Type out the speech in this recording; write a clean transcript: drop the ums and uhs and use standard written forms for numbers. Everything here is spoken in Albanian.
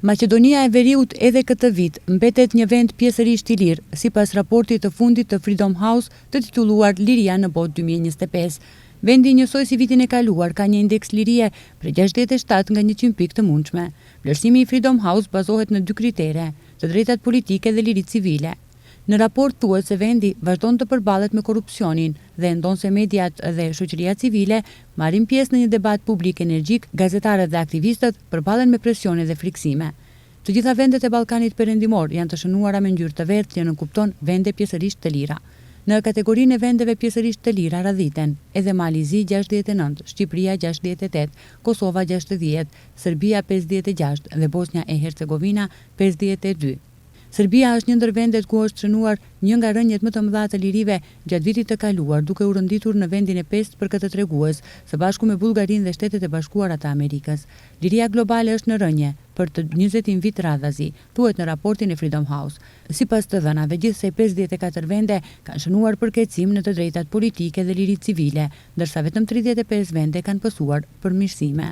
Maqedonia e Veriut edhe këtë vit mbetet një vend pjesërisht i lirë, sipas raportit të fundit të Freedom House të titulluar Liria në botë 2025. Vendi njësoj si vitin e kaluar ka një indeks lirie për 67 nga 100 pikë të mundshme. Vlerësimi i Freedom House bazohet në 2 kritere, të drejtat politike dhe liritë civile. Në raport thuhet se vendi vazhdon të përballet me korrupsionin dhe ndonse mediat dhe shoqëria civile marrin pjesë në një debat publik energjik, gazetarët dhe aktivistët përballen me presione dhe friksime. Të gjitha vendet e Ballkanit Perëndimor janë të shënuara me ngjyrë të verdhë që nënkupton vende pjesërisht të lira. Në kategorinë e vendeve pjesërisht të lira radhiten edhe Malizi 69, Shqipëria 68, Kosova 60, Serbia 56 dhe Bosnia e Hercegovina 52. Serbia është një ndër vendet ku është shënuar një nga rënjet më të mëdha të lirive gjatë vitit të kaluar, duke u rënditur në vendin e 5 për këtë tregues, së bashku me Bullgarinë dhe Shtetet e Bashkuara të Amerikës. Liria globale është në rënje për të 20 vit radhazi, thuhet në raportin e Freedom House. Sipas të dhënave, gjithsej 54 vende kanë shënuar përkeqësim në të drejtat politike dhe liritë civile, ndërsa vetëm 35 vende kanë pësuar përmirësime.